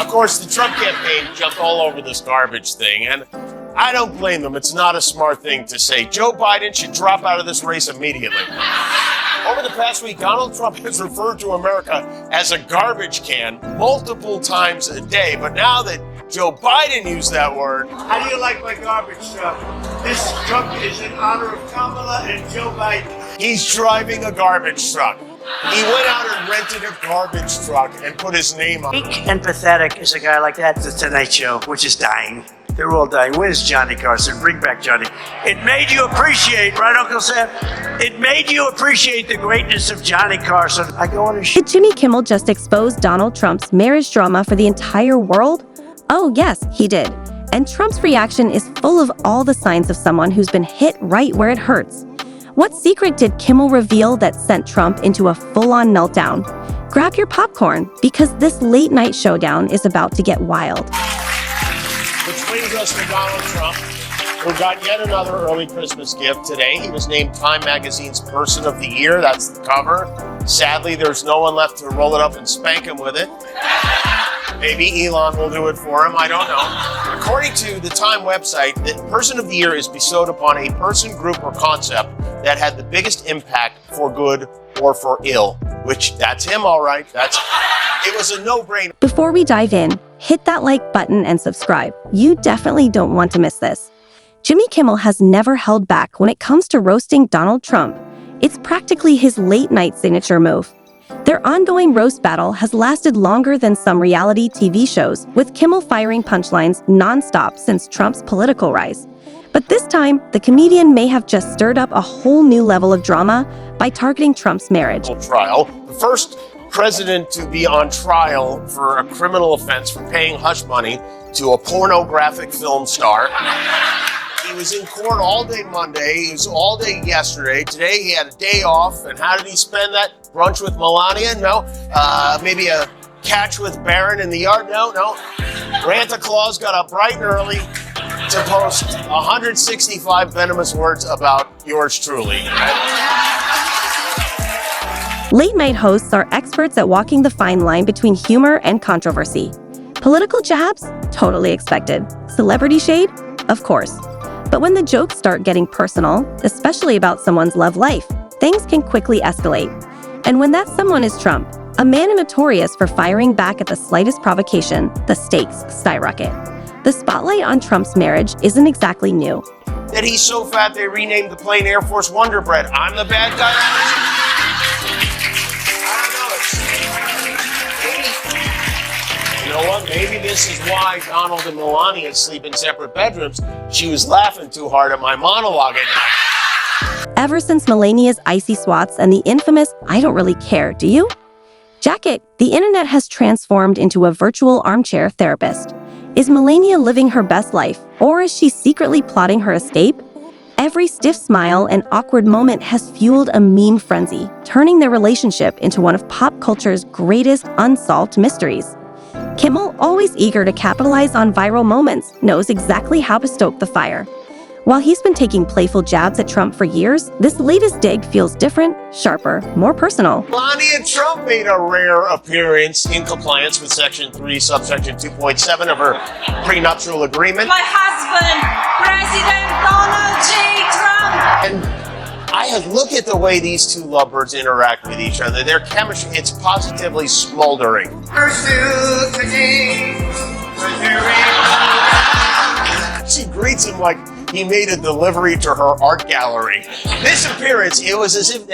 course, the Trump campaign jumped all over this garbage thing, and I don't blame them. It's not a smart thing to say. Joe Biden should drop out of this race immediately. Over the past week, Donald Trump has referred to America as a garbage can multiple times a day. But now that Joe Biden used that word... How do you like my garbage truck? This truck is in honor of Kamala and Joe Biden. He's driving a garbage truck. He went out and rented a garbage truck and put his name on it. Weak and pathetic is a guy like that. The Tonight Show, which is dying. They're all dying. Where's Johnny Carson? Bring back Johnny. It made you appreciate, right, Uncle Sam? It made you appreciate the greatness of Johnny Carson. I go on a Did Jimmy Kimmel just expose Donald Trump's marriage drama for the entire world? Oh, yes, he did. And Trump's reaction is full of all the signs of someone who's been hit right where it hurts. What secret did Kimmel reveal that sent Trump into a full-on meltdown? Grab your popcorn, because this late-night showdown is about to get wild. Which brings us to Donald Trump, who got yet another early Christmas gift today. He was named Time Magazine's Person of the Year. That's the cover. Sadly, there's no one left to roll it up and spank him with it. Maybe Elon will do it for him. I don't know. According to the Time website, the Person of the Year is bestowed upon a person, group, or concept that had the biggest impact for good or for ill. Which, that's him, all right. It was a no-brainer. Before we dive in, hit that like button and subscribe. You definitely don't want to miss this. Jimmy Kimmel has never held back when it comes to roasting Donald Trump. It's practically his late-night signature move. Their ongoing roast battle has lasted longer than some reality TV shows, with Kimmel firing punchlines nonstop since Trump's political rise. But this time, the comedian may have just stirred up a whole new level of drama by targeting Trump's marriage. Trial. The first president to be on trial for a criminal offense for paying hush money to a pornographic film star. He was in court all day Monday. He was all day yesterday. Today he had a day off. And how did he spend that? Brunch with Melania? No. Maybe a catch with Barron in the yard? No. Santa Claus got up bright and early to post 165 venomous words about yours truly. Late-night hosts are experts at walking the fine line between humor and controversy. Political jabs? Totally expected. Celebrity shade? Of course. But when the jokes start getting personal, especially about someone's love life, things can quickly escalate. And when that someone is Trump, a man notorious for firing back at the slightest provocation, the stakes skyrocket. The spotlight on Trump's marriage isn't exactly new. That he's so fat they renamed the plane Air Force Wonder Bread. I'm the bad guy. You know what? Maybe this is why Donald and Melania sleep in separate bedrooms. She was laughing too hard at my monologue at night. Ever since Melania's icy swats and the infamous "I don't really care, do you?" jacket, the internet has transformed into a virtual armchair therapist. Is Melania living her best life, or is she secretly plotting her escape? Every stiff smile and awkward moment has fueled a meme frenzy, turning their relationship into one of pop culture's greatest unsolved mysteries. Kimmel, always eager to capitalize on viral moments, knows exactly how to stoke the fire. While he's been taking playful jabs at Trump for years, this latest dig feels different, sharper, more personal. Melania Trump made a rare appearance in compliance with Section 3, subsection 2.7 of her prenuptial agreement. My husband, President Donald J. Trump. And I have looked at the way these two lovebirds interact with each other. Their chemistry, it's positively smoldering. She greets him like he made a delivery to her art gallery. This appearance, it was as if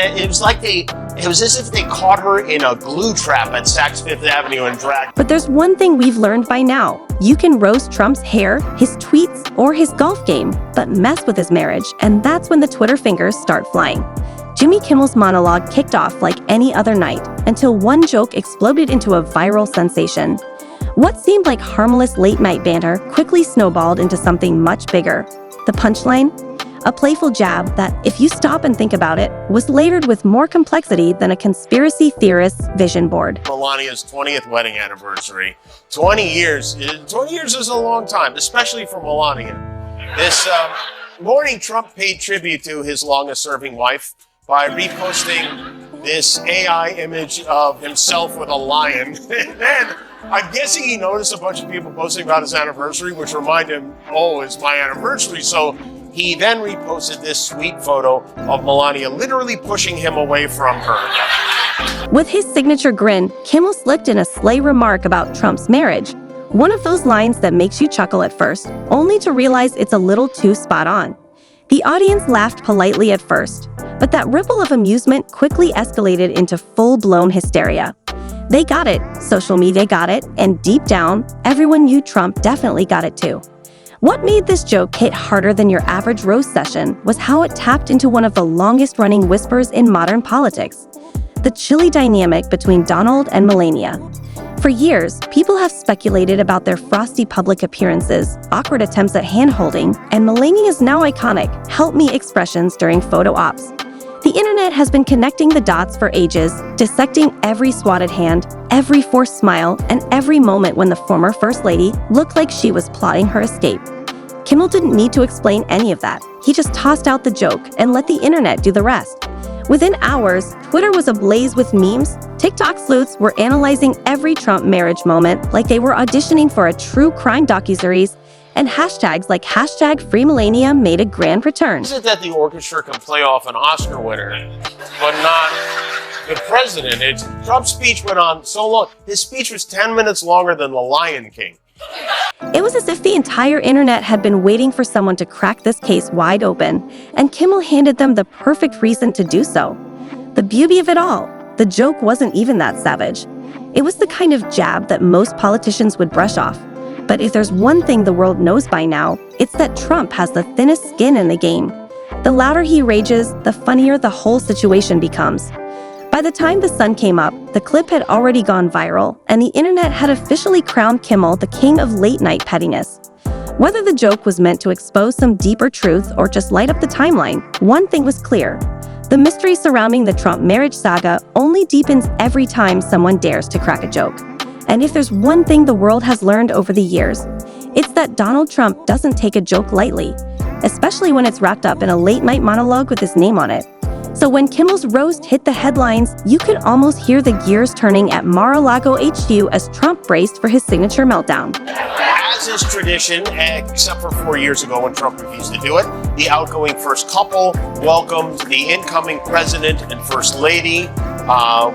they caught her in a glue trap at Saks Fifth Avenue and dragged. But there's one thing we've learned by now. You can roast Trump's hair, his tweets, or his golf game, but mess with his marriage, and that's when the Twitter fingers start flying. Jimmy Kimmel's monologue kicked off like any other night, until one joke exploded into a viral sensation. What seemed like harmless late-night banter quickly snowballed into something much bigger. The punchline? A playful jab that, if you stop and think about it, was layered with more complexity than a conspiracy theorist's vision board. Melania's 20th wedding anniversary. 20 years is a long time, especially for Melania. This morning, Trump paid tribute to his longest-serving wife by reposting this AI image of himself with a lion. And then I'm guessing he noticed a bunch of people posting about his anniversary, which remind him, oh, it's my anniversary. So he then reposted this sweet photo of Melania literally pushing him away from her. With his signature grin, Kimmel slipped in a sly remark about Trump's marriage. One of those lines that makes you chuckle at first, only to realize it's a little too spot on. The audience laughed politely at first, but that ripple of amusement quickly escalated into full-blown hysteria. They got it, social media got it, and deep down, everyone knew Trump definitely got it too. What made this joke hit harder than your average roast session was how it tapped into one of the longest-running whispers in modern politics: the chilly dynamic between Donald and Melania. For years, people have speculated about their frosty public appearances, awkward attempts at hand-holding, and Melania's now iconic "help me" expressions during photo ops. The internet has been connecting the dots for ages, dissecting every swatted hand, every forced smile, and every moment when the former First Lady looked like she was plotting her escape. Kimmel didn't need to explain any of that. He just tossed out the joke and let the internet do the rest. Within hours, Twitter was ablaze with memes. TikTok sleuths were analyzing every Trump marriage moment like they were auditioning for a true crime docuseries, and hashtags like #FreeMelania made a grand return. Is it that the orchestra can play off an Oscar winner, but not the president? Trump's speech went on so long. His speech was 10 minutes longer than The Lion King. It was as if the entire internet had been waiting for someone to crack this case wide open, and Kimmel handed them the perfect reason to do so. The beauty of it all, the joke wasn't even that savage. It was the kind of jab that most politicians would brush off. But if there's one thing the world knows by now, it's that Trump has the thinnest skin in the game. The louder he rages, the funnier the whole situation becomes. By the time the sun came up, the clip had already gone viral, and the internet had officially crowned Kimmel the king of late-night pettiness. Whether the joke was meant to expose some deeper truth or just light up the timeline, one thing was clear: the mystery surrounding the Trump marriage saga only deepens every time someone dares to crack a joke. And if there's one thing the world has learned over the years, it's that Donald Trump doesn't take a joke lightly, especially when it's wrapped up in a late-night monologue with his name on it. So when Kimmel's roast hit the headlines, you could almost hear the gears turning at Mar-a-Lago HQ as Trump braced for his signature meltdown. As is tradition, except for 4 years ago when Trump refused to do it, the outgoing first couple welcomed the incoming president and first lady,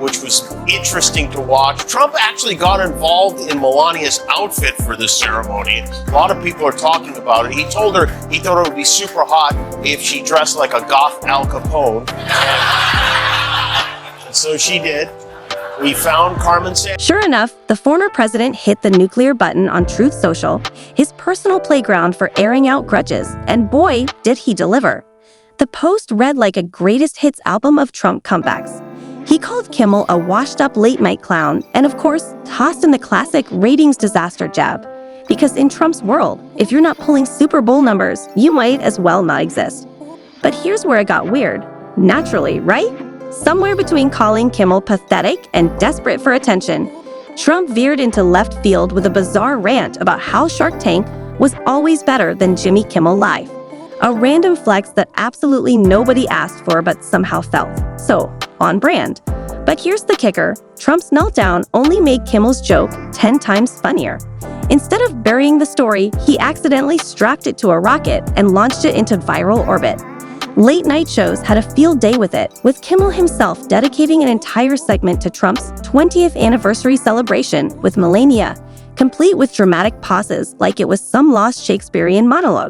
which was interesting to watch. Trump actually got involved in Melania's outfit for this ceremony. A lot of people are talking about it. He told her he thought it would be super hot if she dressed like a goth Al Capone. And so she did. We found Carmen San. Sure enough, the former president hit the nuclear button on Truth Social, his personal playground for airing out grudges, and boy, did he deliver. The post read like a greatest hits album of Trump comebacks. He called Kimmel a washed-up late-night clown, and of course, tossed in the classic ratings disaster jab. Because in Trump's world, if you're not pulling Super Bowl numbers, you might as well not exist. But here's where it got weird. Naturally, right? Somewhere between calling Kimmel pathetic and desperate for attention, Trump veered into left field with a bizarre rant about how Shark Tank was always better than Jimmy Kimmel Live. A random flex that absolutely nobody asked for but somehow felt. So, on brand. But here's the kicker. Trump's meltdown only made Kimmel's joke 10 times funnier. Instead of burying the story, he accidentally strapped it to a rocket and launched it into viral orbit. Late-night shows had a field day with it, with Kimmel himself dedicating an entire segment to Trump's 20th anniversary celebration with Melania, complete with dramatic pauses like it was some lost Shakespearean monologue.